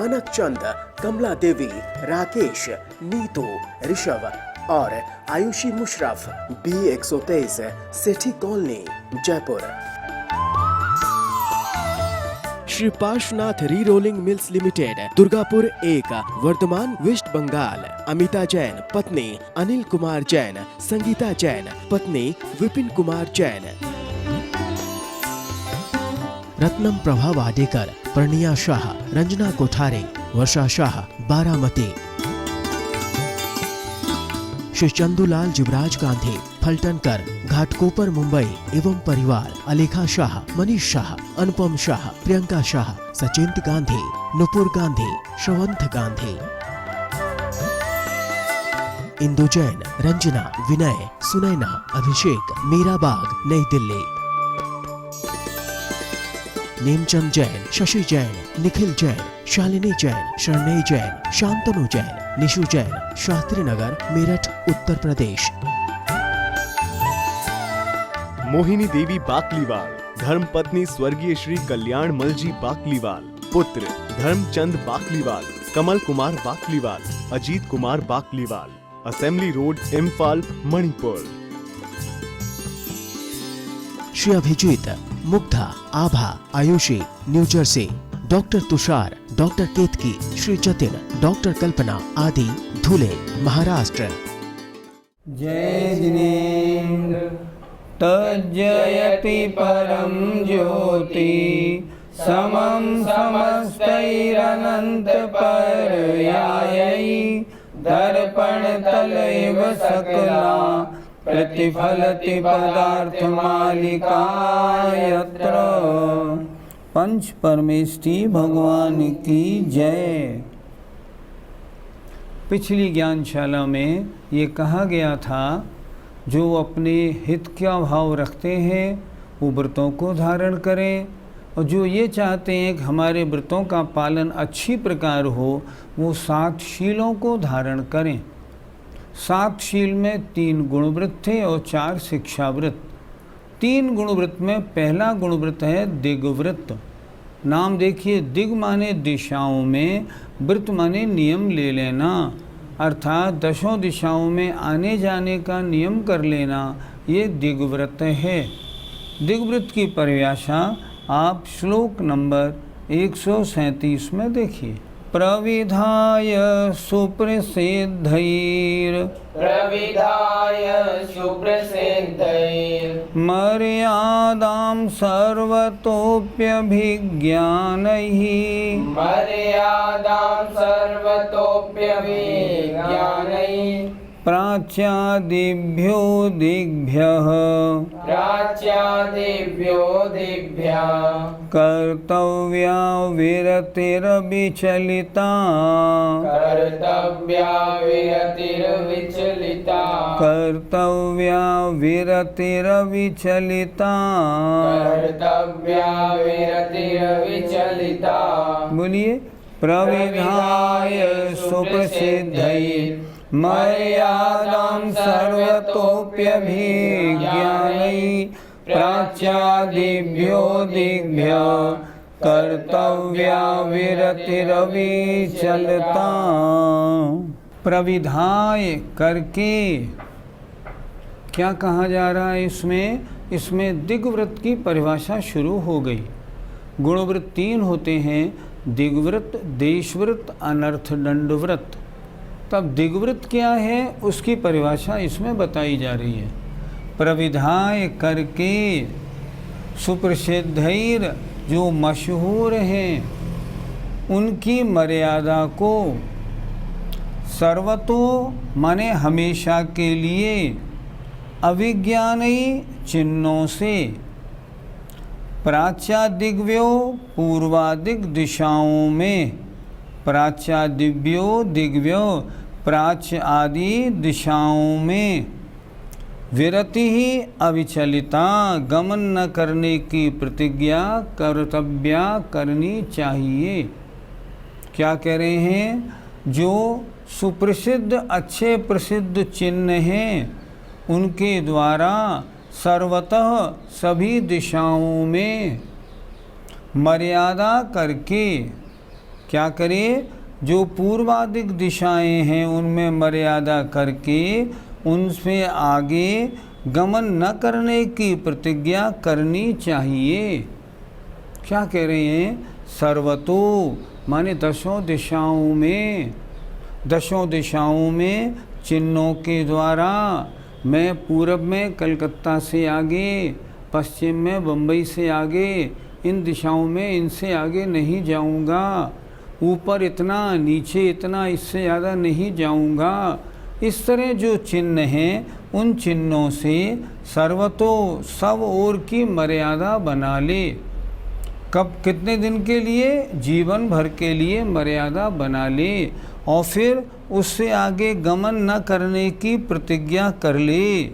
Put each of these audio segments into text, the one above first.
मानक चंद, कमला देवी, राकेश, नीतू, ऋषभ और Ayushi Musharraf, B123, Sethi colony, Jaipur. Shri Parshwanath re rolling mills limited, Durgapur 1, Vardhaman, west Bengal. Amita Jain, पत्नी अनिल कुमार जैन, संगीता जैन, पत्नी विपिन कुमार जैन। रत्नम प्रभा वाडेकर, प्रणिया शाह, रंजना कोठारे, वर्षा शाह, बारामती। श्री चंदूलाल जुबराज गांधी, फलटनकर, घाटकोपर, मुंबई एवं परिवार। अलेखा शाह, मनीष शाह, अनुपम शाह, प्रियंका शाह, सचिंत गांधी, नुपुर गांधी, श्रवंत गांधी। इंदु जैन, रंजना, विनय, सुनैना, अभिषेक, मीराबाग, नई दिल्ली। नेमचंद जैन, शशि जैन, निखिल जैन, शालिनी जैन, शरणई जैन, शांतनु जैन, निशु जैन, शास्त्री नगर, मेरठ, उत्तर प्रदेश। मोहिनी देवी बाकलीवाल, धर्मपत्नी स्वर्गीय श्री कल्याण मलजी बाकलीवाल। पुत्र Dharamchand Bakliwal, Kamal Kumar Bakliwal, Ajit Kumar Bakliwal. Assembly road, Imphal, Manipur. Shri Abhijit, Mugdha, Abha, Ayushi, New Jersey. Doctor Tushar, doctor Ketki, Shri Jatin, doctor Kalpana आदि, धुले, महाराष्ट्र। जय जिनेन्द्र तज्जयति परम ज्योति, समं समस्तैरनंत पर्यायै, दर्पण तलैव सकला प्रतिफलति पदार्थ मालिका यत्र। पंच परमेष्टि भगवान की जय। पिछली ज्ञानशाला में ये कहा गया था, जो अपने हित का भाव रखते हैं वो व्रतों को धारण करें, और जो ये चाहते हैं कि हमारे व्रतों का पालन अच्छी प्रकार हो वो 7 शीलों को धारण करें। 7 शील में 3 गुणव्रत थे और 4 शिक्षाव्रत। 3 गुणव्रत में पहला गुणव्रत है दिग्व्रत। नाम देखिए, दिग माने दिशाओं में, व्रत माने नियम ले लेना, अर्थात 10 दिशाओं में आने जाने का नियम कर लेना, ये दिग्व्रत है। दिग्व्रत की परिभाषा आप श्लोक नंबर 137 में देखिए। प्रविधाय सुप्रसिद्धैर, प्रविधाय सुप्रसिद्धैर, मर्यादां सर्वतोऽप्यभिज्ञानैः, मर्यादां सर्वतोऽप्यभिज्ञानैः, प्राच्यादिभ्यो दिग्भ्यः, प्राच्यादिभ्यो दिग्भ्यः, कर्तव्या विरतिरविचलिता, कर्तव्या विरतिर्विचलिता, कर्तव्या विरतिरविचलिता। कर्तव्या विरतिर्विचलिता। बोलिए। प्रविधाय सुप्रसिद्धैः, मर्यादां सर्वतोऽप्यभिज्ञानैः, प्राच्यादिभ्यो दिग्भ्यः, कर्तव्या विरतिरविचलिता। प्रविधाय करके क्या कहा जा रहा है इसमें दिग्व्रत की परिभाषा शुरू हो गई। गुणव्रत 3 होते हैं, दिग्व्रत, देशव्रत, अनर्थ दंडव्रत। तब दिग्व्रत क्या है उसकी परिभाषा इसमें बताई जा रही है। प्रविधाय करके, सुप्रसिद्धैर जो मशहूर हैं उनकी मर्यादा को, सर्वतो माने हमेशा के लिए, अभिज्ञानई चिन्हों से, प्राच्यादिव्यो पूर्वादिक दिशाओं में, प्राच्यादिव्यो दिग्व्यो प्राच्य आदि दिशाओं में, विरति ही अविचलिता गमन न करने की प्रतिज्ञा कर्तव्या करनी चाहिए। क्या कह रहे हैं? जो सुप्रसिद्ध अच्छे प्रसिद्ध चिन्ह हैं उनके द्वारा सर्वतः सभी दिशाओं में मर्यादा करके, क्या करे? जो पूर्वाधिक दिशाएं हैं उनमें मर्यादा करके उनसे आगे गमन न करने की प्रतिज्ञा करनी चाहिए। क्या कह रहे हैं? सर्वतो माने दशों दिशाओं में चिन्हों के द्वारा मैं पूरब में कलकत्ता से आगे, पश्चिम में बम्बई से आगे, इन दिशाओं में इनसे आगे नहीं जाऊंगा, ऊपर इतना नीचे इतना इससे ज़्यादा नहीं जाऊंगा। इस तरह जो चिन्ह हैं उन चिन्हों से सर्वतो सब ओर की मर्यादा बना ले। कब? कितने दिन के लिए? जीवन भर के लिए मर्यादा बना ले और फिर उससे आगे गमन न करने की प्रतिज्ञा कर ले।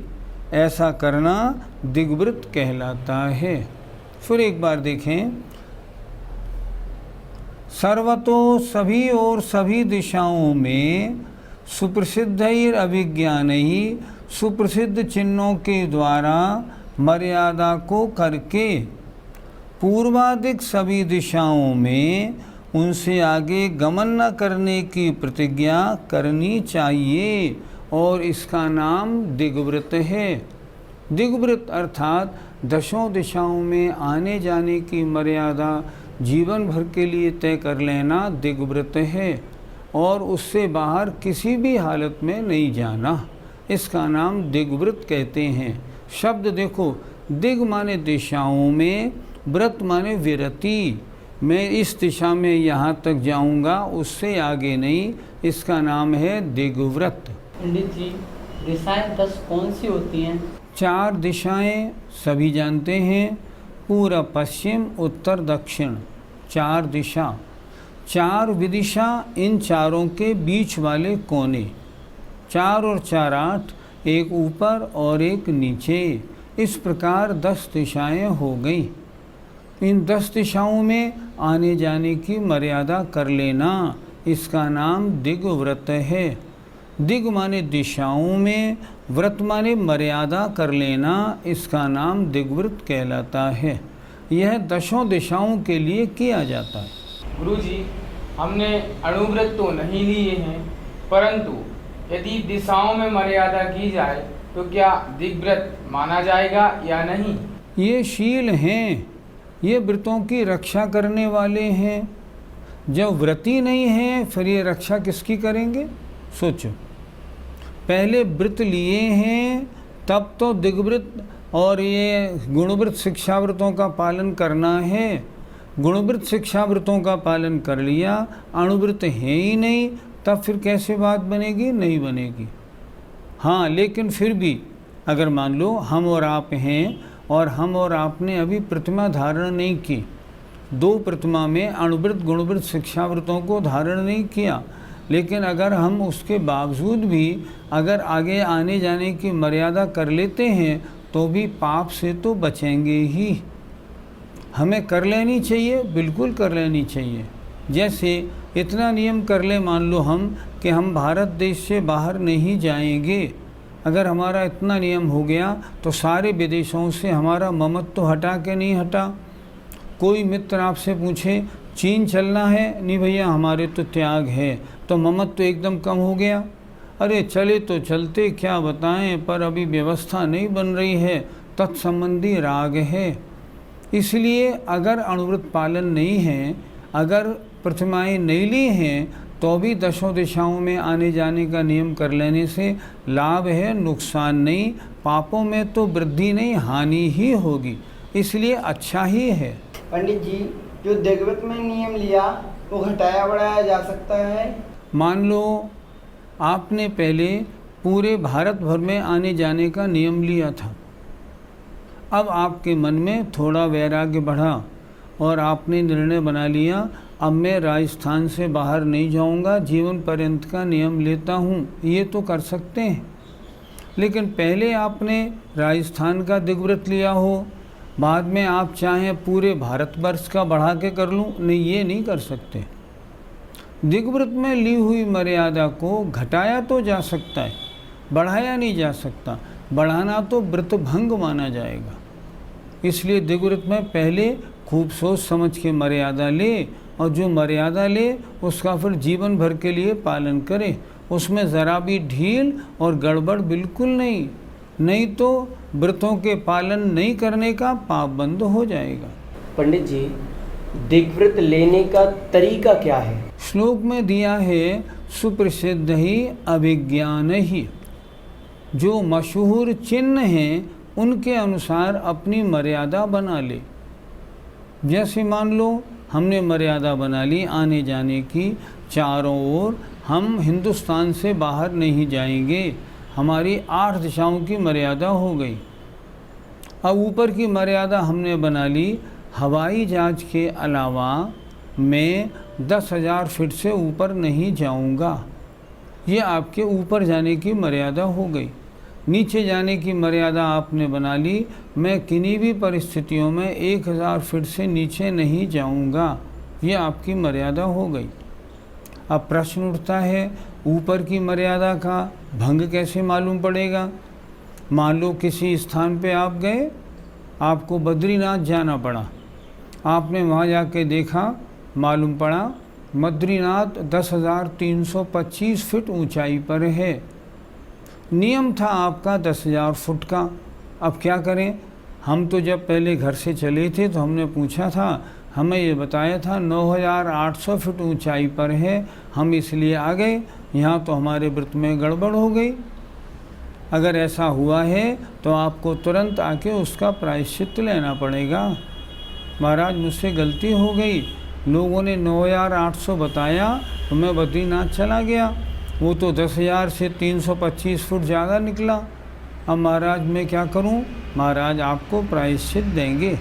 ऐसा करना दिग्व्रत कहलाता है। फिर एक बार देखें, सर्वतो सभी और सभी दिशाओं में सुप्रसिद्ध अभिज्ञान ही सुप्रसिद्ध चिन्हों के द्वारा मर्यादा को करके पूर्वाधिक सभी दिशाओं में उनसे आगे गमन न करने की प्रतिज्ञा करनी चाहिए और इसका नाम दिग्व्रत है। दिग्व्रत अर्थात दशों दिशाओं में आने जाने की मर्यादा जीवन भर के लिए तय कर लेना दिग्व्रत है और उससे बाहर किसी भी हालत में नहीं जाना। इसका नाम दिग्व्रत कहते हैं। शब्द देखो, दिग माने दिशाओं में, व्रत माने विरति। मैं इस दिशा में यहाँ तक जाऊँगा, उससे आगे नहीं। इसका नाम है दिग्व्रत। पंडित जी, दिशाएं 10 कौन सी होती हैं? 4 दिशाएं सभी जानते हैं, पूरब पश्चिम उत्तर दक्षिण, 4 दिशा। 4 विदिशा, इन चारों के बीच वाले कोने, 4 और 4 8, एक ऊपर और एक नीचे। इस प्रकार 10 दिशाएं हो गई। इन 10 दिशाओं में आने जाने की मर्यादा कर लेना, इसका नाम दिग्व्रत है। दिग माने दिशाओं में, व्रत माने मर्यादा कर लेना, इसका नाम दिग्व्रत कहलाता है। यह दशों दिशाओं के लिए किया जाता है। गुरुजी, हमने अणुव्रत तो नहीं लिए हैं, परंतु यदि दिशाओं में मर्यादा की जाए तो क्या दिग्व्रत माना जाएगा या नहीं? ये शील हैं, ये व्रतों की रक्षा करने वाले हैं। जब व्रती नहीं हैं फिर ये रक्षा किसकी करेंगे? सोचो, पहले व्रत लिए हैं तब तो दिग्व्रत और ये गुणव्रत शिक्षाव्रतों का पालन करना है। गुणव्रत शिक्षाव्रतों का पालन कर लिया, अणुव्रत है ही नहीं, तब फिर कैसे बात बनेगी? नहीं बनेगी। हाँ, लेकिन फिर भी अगर मान लो हम और आप हैं और हम और आपने अभी प्रतिमा धारण नहीं की, 2 प्रतिमा में अणुव्रत गुणव्रत शिक्षाव्रतों को धारण नहीं किया, लेकिन अगर हम उसके बावजूद भी अगर आगे आने जाने की मर्यादा कर लेते हैं तो भी पाप से तो बचेंगे ही। हमें कर लेनी चाहिए, बिल्कुल कर लेनी चाहिए। जैसे इतना नियम कर ले मान लो हम कि हम भारत देश से बाहर नहीं जाएंगे। अगर हमारा इतना नियम हो गया तो सारे विदेशों से हमारा ममत्व तो हटा के नहीं हटा। कोई मित्र आपसे पूछे चीन चलना है, नहीं भैया हमारे तो त्याग है, तो ममत्व तो एकदम कम हो गया। अरे चले तो चलते, क्या बताएं, पर अभी व्यवस्था नहीं बन रही है, तत्संबंधी राग है। इसलिए अगर अणुव्रत पालन नहीं है, अगर प्रतिमाएं नहीं ली हैं, तो भी दशों दिशाओं में आने जाने का नियम कर लेने से लाभ है, नुकसान नहीं। पापों में तो वृद्धि नहीं, हानि ही होगी, इसलिए अच्छा ही है। पंडित जी, जो दिग्व्रत में नियम लिया वो घटाया बढ़ाया जा सकता है? मान लो आपने पहले पूरे भारत भर में आने जाने का नियम लिया था, अब आपके मन में थोड़ा वैराग्य बढ़ा और आपने निर्णय बना लिया अब मैं राजस्थान से बाहर नहीं जाऊंगा, जीवन पर्यंत का नियम लेता हूँ। ये तो कर सकते हैं, लेकिन पहले आपने राजस्थान का दिग्व्रत लिया हो, बाद में आप चाहें पूरे भारतवर्ष का बढ़ा के कर लूँ, नहीं, ये नहीं कर सकते। दिग्व्रत में ली हुई मर्यादा को घटाया तो जा सकता है, बढ़ाया नहीं जा सकता। बढ़ाना तो व्रत भंग माना जाएगा। इसलिए दिग्व्रत में पहले खूब सोच समझ के मर्यादा ले और जो मर्यादा ले उसका फिर जीवन भर के लिए पालन करे, उसमें ज़रा भी ढील और गड़बड़ बिल्कुल नहीं, नहीं तो व्रतों के पालन नहीं करने का पाप बंद हो जाएगा। पंडित जी, दिग्व्रत लेने का तरीका क्या है? श्लोक में दिया है सुप्रसिद्ध ही अभिज्ञान ही। जो मशहूर चिन्ह हैं उनके अनुसार अपनी मर्यादा बना ले। जैसे मान लो हमने मर्यादा बना ली आने जाने की, चारों ओर हम हिंदुस्तान से बाहर नहीं जाएंगे, हमारी 8 दिशाओं की मर्यादा हो गई। अब ऊपर की मर्यादा हमने बना ली, हवाई जहाज के अलावा मैं 10,000 फीट से ऊपर नहीं जाऊंगा। ये आपके ऊपर जाने की मर्यादा हो गई। नीचे जाने की मर्यादा आपने बना ली, मैं किन्हीं भी परिस्थितियों में 1,000 फीट से नीचे नहीं जाऊंगा। ये आपकी मर्यादा हो गई। अब प्रश्न उठता है, ऊपर की मर्यादा का भंग कैसे मालूम पड़ेगा? मान लो किसी स्थान पे आप गए, आपको बद्रीनाथ जाना पड़ा, आपने वहाँ जाके देखा, मालूम पड़ा बद्रीनाथ 10,325 फीट ऊंचाई पर है। नियम था आपका 10,000 फुट का। अब क्या करें? हम तो जब पहले घर से चले थे तो हमने पूछा था, हमें ये बताया था 9,800 फीट ऊंचाई पर है, हम इसलिए आ गए। यहाँ तो हमारे व्रत में गड़बड़ हो गई। अगर ऐसा हुआ है तो आपको तुरंत आके उसका प्रायश्चित लेना पड़ेगा। महाराज मुझसे गलती हो गई, लोगों ने 9,800 बताया तो मैं बद्रीनाथ चला गया, वो तो 10,000 से 325 फुट ज़्यादा निकला। अब महाराज मैं क्या करूं? महाराज आपको प्रायश्चित देंगे।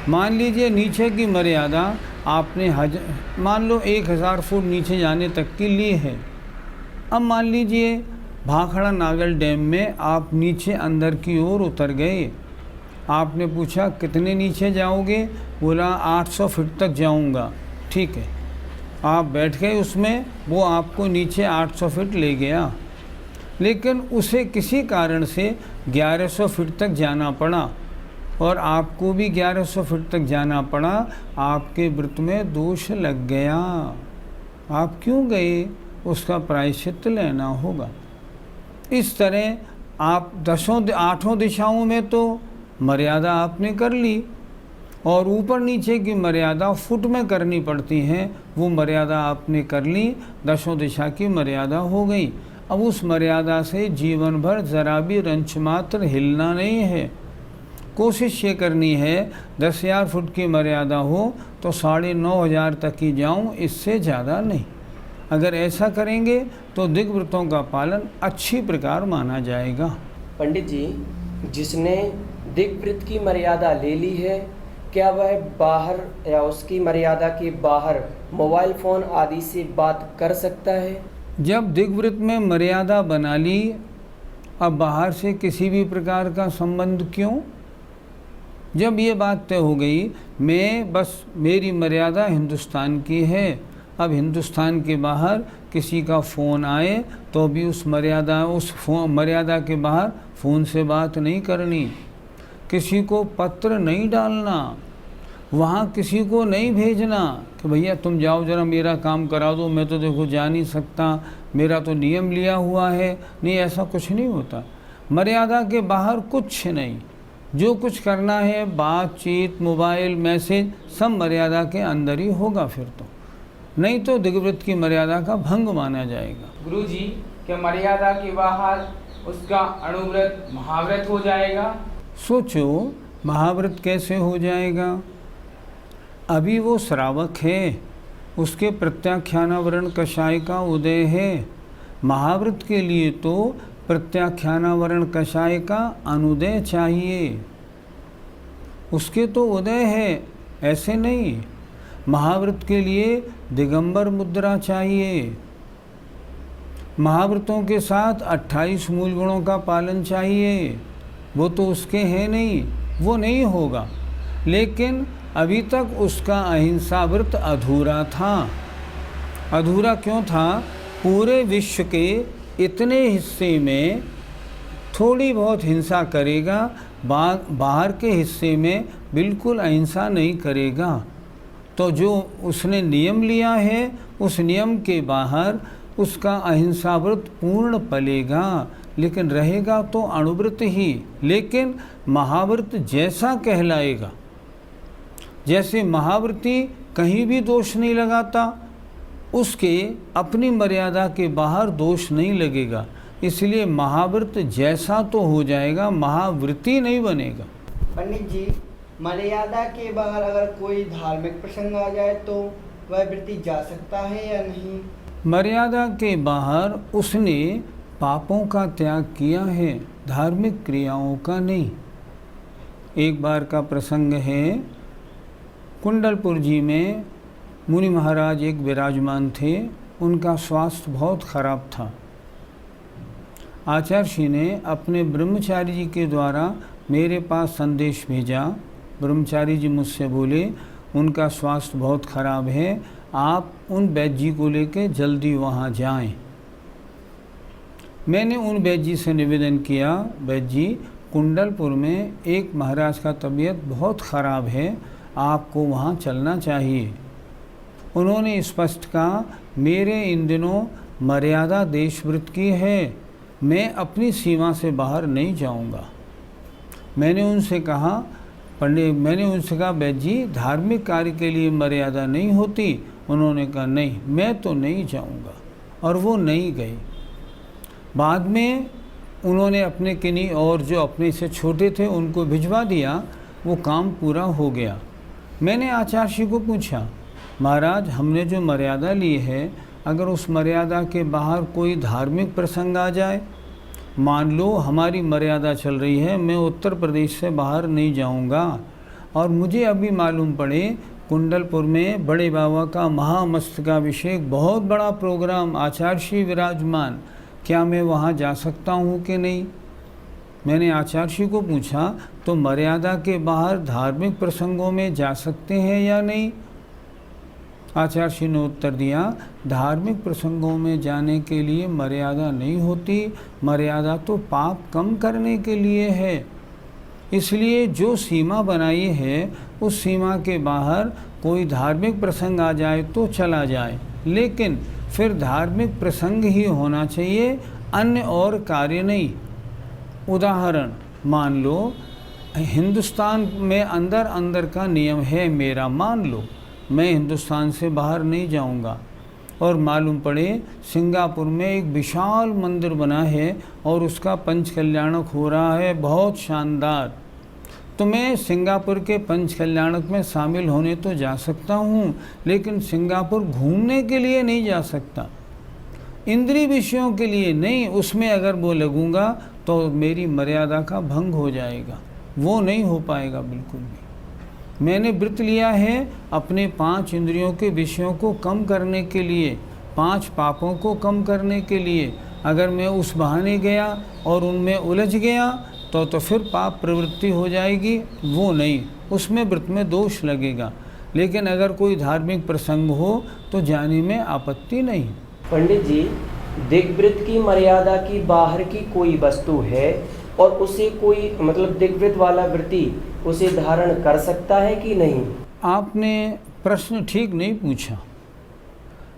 मान लीजिए नीचे की मर्यादा आपने मान लो 1,000 फुट नीचे जाने तक की ली है। अब मान लीजिए भाखड़ा नागल डैम में आप नीचे अंदर की ओर उतर गए, आपने पूछा कितने नीचे जाओगे? बोला 800 फीट तक जाऊंगा। ठीक है, आप बैठ गए उसमें, वो आपको नीचे 800 फीट ले गया, लेकिन उसे किसी कारण से 1100 फीट तक जाना पड़ा और आपको भी 1100 फीट तक जाना पड़ा। आपके व्रत में दोष लग गया। आप क्यों गए? उसका प्रायश्चित लेना होगा। इस तरह आप 8 दिशाओं में तो मर्यादा आपने कर ली और ऊपर नीचे की मर्यादा फुट में करनी पड़ती है, वो मर्यादा आपने कर ली, 10 दिशा की मर्यादा हो गई। अब उस मर्यादा से जीवन भर ज़रा भी रंच मात्र हिलना नहीं है। कोशिश ये करनी है 10,000 फुट की मर्यादा हो तो 9,500 तक ही जाऊं, इससे ज़्यादा नहीं। अगर ऐसा करेंगे तो दिग्व्रतों का पालन अच्छी प्रकार माना जाएगा। पंडित जी, जिसने दिग्व्रत की मर्यादा ले ली है, क्या वह बाहर या उसकी मर्यादा के बाहर मोबाइल फ़ोन आदि से बात कर सकता है? जब दिग्व्रत में मर्यादा बना ली, अब बाहर से किसी भी प्रकार का संबंध क्यों? जब ये बात तय हो गई, मैं बस मेरी मर्यादा हिंदुस्तान की है, अब हिंदुस्तान के बाहर किसी का फ़ोन आए तो भी उस मर्यादा के बाहर फ़ोन से बात नहीं करनी, किसी को पत्र नहीं डालना, वहाँ किसी को नहीं भेजना कि भैया तुम जाओ जरा मेरा काम करा दो, मैं तो देखो जा नहीं सकता, मेरा तो नियम लिया हुआ है। नहीं, ऐसा कुछ नहीं होता। मर्यादा के बाहर कुछ नहीं, जो कुछ करना है बातचीत, मोबाइल, मैसेज, सब मर्यादा के अंदर ही होगा। फिर तो नहीं तो दिग्व्रत की मर्यादा का भंग माना जाएगा। गुरुजी, क्या मर्यादा के बाहर उसका अणुव्रत महाव्रत हो जाएगा? सोचो, महाव्रत कैसे हो जाएगा? अभी वो श्रावक है, उसके प्रत्याख्यानावरण कषाय का उदय है। महाव्रत के लिए तो प्रत्याख्यानावरण कषाय का अनुदय चाहिए, उसके तो उदय है, ऐसे नहीं। महाव्रत के लिए दिगंबर मुद्रा चाहिए, महाव्रतों के साथ 28 मूल गुणों का पालन चाहिए, वो तो उसके हैं नहीं, वो नहीं होगा। लेकिन अभी तक उसका अहिंसा व्रत अधूरा था। अधूरा क्यों था? पूरे विश्व के इतने हिस्से में थोड़ी बहुत हिंसा करेगा, बाहर के हिस्से में बिल्कुल अहिंसा नहीं करेगा। तो जो उसने नियम लिया है उस नियम के बाहर उसका अहिंसा व्रत पूर्ण पलेगा, लेकिन रहेगा तो अणुव्रत ही, लेकिन महाव्रत जैसा कहलाएगा। जैसे महाव्रती कहीं भी दोष नहीं लगाता, उसके अपनी मर्यादा के बाहर दोष नहीं लगेगा, इसलिए महाव्रत जैसा तो हो जाएगा, महाव्रती नहीं बनेगा। पंडित जी, मर्यादा के बाहर अगर कोई धार्मिक प्रसंग आ जाए तो वह व्रती जा सकता है या नहीं? मर्यादा के बाहर उसने पापों का त्याग किया है, धार्मिक क्रियाओं का नहीं। एक बार का प्रसंग है, कुंडलपुर जी में मुनि महाराज एक विराजमान थे, उनका स्वास्थ्य बहुत खराब था। आचार्य श्री ने अपने ब्रह्मचारी जी के द्वारा मेरे पास संदेश भेजा। ब्रह्मचारी जी मुझसे बोले उनका स्वास्थ्य बहुत खराब है, आप उन वैद्य जी को लेकर जल्दी वहाँ जाएं। मैंने उन वैद्य जी से निवेदन किया, वैद्य जी कुंडलपुर में एक महाराज का तबीयत बहुत ख़राब है, आपको वहाँ चलना चाहिए। उन्होंने स्पष्ट कहा, मेरे इन दिनों मर्यादा देशव्रत की है, मैं अपनी सीमा से बाहर नहीं जाऊँगा। मैंने उनसे कहा वैद्य जी धार्मिक कार्य के लिए मर्यादा नहीं होती। उन्होंने कहा नहीं, मैं तो नहीं जाऊँगा, और वो नहीं गए। बाद में उन्होंने अपने किन्हीं और जो अपने से छोटे थे उनको भिजवा दिया, वो काम पूरा हो गया। मैंने आचार्य श्री को पूछा, महाराज हमने जो मर्यादा ली है, अगर उस मर्यादा के बाहर कोई धार्मिक प्रसंग आ जाए, मान लो हमारी मर्यादा चल रही है, मैं उत्तर प्रदेश से बाहर नहीं जाऊंगा, और मुझे अभी मालूम पड़े कुंडलपुर में बड़े बाबा का महामस्तकाभिषेक बहुत बड़ा प्रोग्राम, आचार्य श्री विराजमान, क्या मैं वहाँ जा सकता हूँ कि नहीं? मैंने आचार्य श्री को पूछा, तो मर्यादा के बाहर धार्मिक प्रसंगों में जा सकते हैं या नहीं? आचार्य श्री ने उत्तर दिया, धार्मिक प्रसंगों में जाने के लिए मर्यादा नहीं होती, मर्यादा तो पाप कम करने के लिए है। इसलिए जो सीमा बनाई है उस सीमा के बाहर कोई धार्मिक प्रसंग आ जाए तो चला जाए, लेकिन फिर धार्मिक प्रसंग ही होना चाहिए, अन्य और कार्य नहीं। उदाहरण मान लो हिंदुस्तान में अंदर अंदर का नियम है मेरा, मान लो मैं हिंदुस्तान से बाहर नहीं जाऊंगा, और मालूम पड़े सिंगापुर में एक विशाल मंदिर बना है और उसका पंच कल्याणक हो रहा है, बहुत शानदार, तो मैं सिंगापुर के पंच कल्याणक में शामिल होने तो जा सकता हूँ, लेकिन सिंगापुर घूमने के लिए नहीं जा सकता, इंद्रिय विषयों के लिए नहीं। उसमें अगर वो लगूंगा तो मेरी मर्यादा का भंग हो जाएगा, वो नहीं हो पाएगा बिल्कुल भी। मैंने व्रत लिया है अपने 5 इंद्रियों के विषयों को कम करने के लिए, 5 पापों को कम करने के लिए। अगर मैं उस बहाने गया और उनमें उलझ गया तो फिर पाप प्रवृत्ति हो जाएगी, वो नहीं, उसमें व्रत में दोष लगेगा। लेकिन अगर कोई धार्मिक प्रसंग हो तो जाने में आपत्ति नहीं। पंडित जी, दिग्व्रत की मर्यादा की बाहर की कोई वस्तु है और उसे कोई दिग्व्रत वाला व्रती उसे धारण कर सकता है कि नहीं? आपने प्रश्न ठीक नहीं पूछा।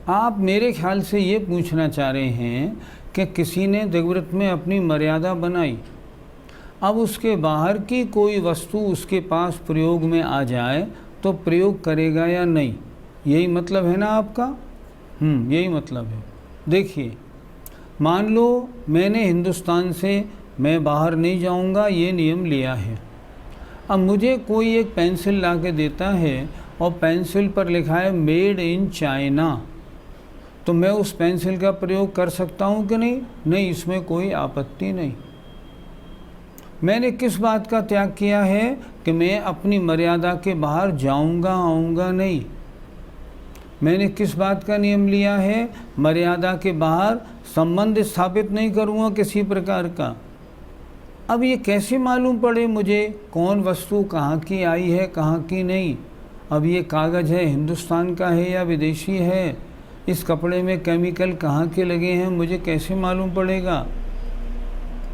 आप मेरे ख्याल से ये पूछना चाह रहे हैं कि किसी ने दिग्व्रत में अपनी मर्यादा बनाई, अब उसके बाहर की कोई वस्तु उसके पास प्रयोग में आ जाए तो प्रयोग करेगा या नहीं, यही मतलब है ना आपका? यही मतलब है। देखिए, मान लो मैंने हिंदुस्तान से मैं बाहर नहीं जाऊंगा ये नियम लिया है, अब मुझे कोई एक पेंसिल ला के देता है और पेंसिल पर लिखा है मेड इन चाइना, तो मैं उस पेंसिल का प्रयोग कर सकता हूँ कि नहीं? नहीं, इसमें कोई आपत्ति नहीं। मैंने किस बात का त्याग किया है कि मैं अपनी मर्यादा के बाहर जाऊंगा आऊँगा नहीं। मैंने किस बात का नियम लिया है? मर्यादा के बाहर संबंध स्थापित नहीं करूँगा किसी प्रकार का। अब ये कैसे मालूम पड़े मुझे कौन वस्तु कहाँ की आई है कहाँ की नहीं? अब ये कागज़ है हिंदुस्तान का है या विदेशी है? इस कपड़े में केमिकल कहाँ के लगे हैं मुझे कैसे मालूम पड़ेगा?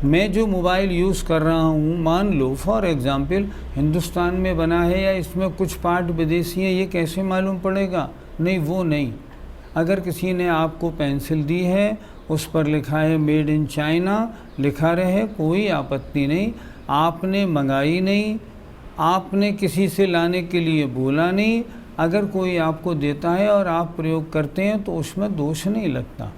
मैं जो मोबाइल यूज़ कर रहा हूँ, मान लो फॉर एग्ज़ाम्पल हिंदुस्तान में बना है या इसमें कुछ पार्ट विदेशी हैं, ये कैसे मालूम पड़ेगा? नहीं, वो नहीं। अगर किसी ने आपको पेंसिल दी है, उस पर लिखा है मेड इन चाइना, लिखा रहे, कोई आपत्ति नहीं। आपने मंगाई नहीं, आपने किसी से लाने के लिए बोला नहीं, अगर कोई आपको देता है और आप प्रयोग करते हैं तो उसमें दोष नहीं लगता।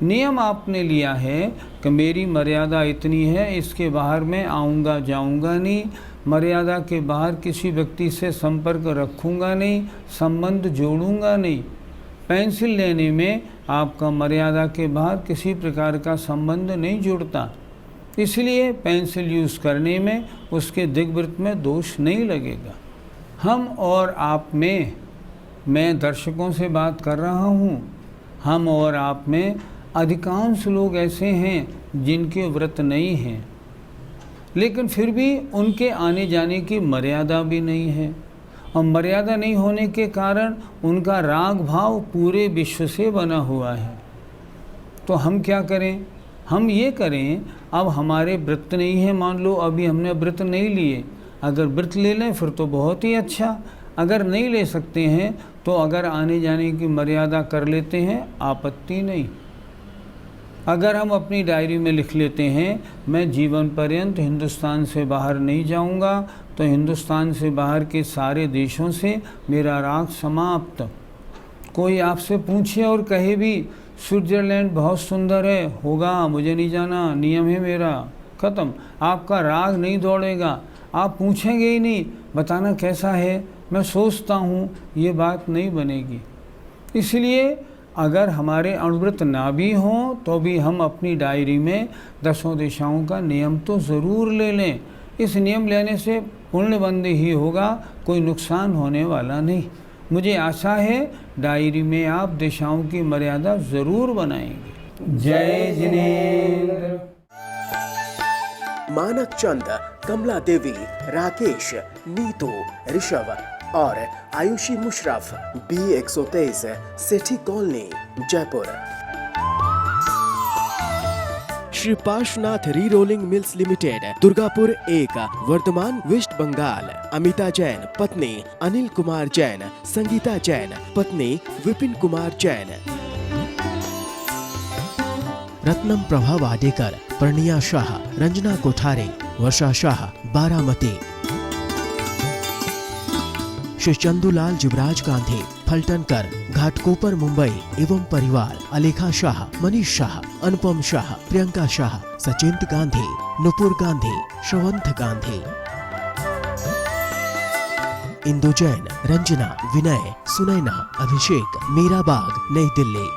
नियम आपने लिया है कि मेरी मर्यादा इतनी है, इसके बाहर मैं आऊँगा जाऊँगा नहीं, मर्यादा के बाहर किसी व्यक्ति से संपर्क रखूँगा नहीं, संबंध जोड़ूँगा नहीं। पेंसिल लेने में आपका मर्यादा के बाहर किसी प्रकार का संबंध नहीं जुड़ता, इसलिए पेंसिल यूज़ करने में उसके दिग्वृत्त में दोष नहीं लगेगा। हम और आप में, मैं दर्शकों से बात कर रहा हूँ, हम और आप में अधिकांश लोग ऐसे हैं जिनके व्रत नहीं हैं, लेकिन फिर भी उनके आने जाने की मर्यादा भी नहीं है, और मर्यादा नहीं होने के कारण उनका राग भाव पूरे विश्व से बना हुआ है। तो हम क्या करें? हम ये करें, अब हमारे व्रत नहीं है, मान लो अभी हमने व्रत नहीं लिए, अगर व्रत ले लें फिर तो बहुत ही अच्छा, अगर नहीं ले सकते हैं तो अगर आने जाने की मर्यादा कर लेते हैं, आपत्ति नहीं। अगर हम अपनी डायरी में लिख लेते हैं मैं जीवन पर्यंत हिंदुस्तान से बाहर नहीं जाऊंगा, तो हिंदुस्तान से बाहर के सारे देशों से मेरा राग समाप्त। कोई आपसे पूछे और कहे भी स्विट्ज़रलैंड बहुत सुंदर है, होगा, मुझे नहीं जाना, नियम है मेरा, ख़त्म। आपका राग नहीं दौड़ेगा, आप पूछेंगे ही नहीं बताना कैसा है, मैं सोचता हूँ, ये बात नहीं बनेगी। इसलिए अगर हमारे अणुव्रत ना भी हों तो भी हम अपनी डायरी में 10 दिशाओं का नियम तो ज़रूर ले लें। इस नियम लेने से पुण्यबंद ही होगा, कोई नुकसान होने वाला नहीं। मुझे आशा है डायरी में आप दिशाओं की मर्यादा ज़रूर बनाएंगे। जय जिनेंद्र। मानक चंद, कमला देवी, राकेश, नीतू, ऋषभ और Ayushi Musharraf, B123, Sethi colony, Jaipur. Shri Parshwanath re rolling mills limited, Durgapur 1, Vardhaman, west Bengal. Amita Jain, पत्नी अनिल कुमार जैन, संगीता जैन, पत्नी विपिन कुमार जैन। रत्नम प्रभा वाडेकर, प्रणिया शाह, रंजना कोठारे, वर्षा शाह, बारामती। श्री चंदूलाल जुबराज गांधी, फलटनकर, घाटकोपर, मुंबई एवं परिवार। अलेखा शाह, मनीष शाह, अनुपम शाह, प्रियंका शाह, सचिंत गांधी, नुपुर गांधी, श्रवंत गांधी। इंदु जैन, रंजना, विनय, सुनैना, अभिषेक, मीराबाग, नई दिल्ली।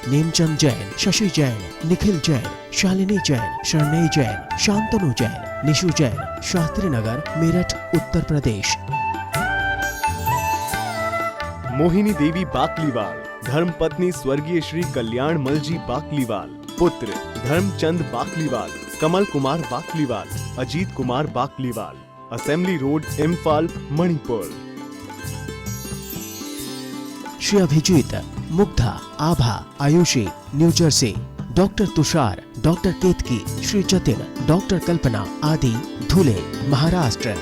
नेमचंद जैन, शशि जैन, निखिल जैन, शालिनी जैन, शरणई जैन, शांतनु जैन, निशु जैन, शास्त्री नगर, मेरठ, उत्तर प्रदेश। मोहिनी देवी बाकलीवाल, धर्मपत्नी स्वर्गीय श्री कल्याण मलजी बाकलीवाल। पुत्र Dharamchand Bakliwal, Kamal Kumar Bakliwal, Ajit Kumar Bakliwal. Assembly road, Imphal, Manipur. Shri Abhijit, Mugdha, Abha, Ayushi, New Jersey. Doctor Tushar, doctor Ketki, Shri Jatin, doctor Kalpana आदि, धुले, महाराष्ट्र।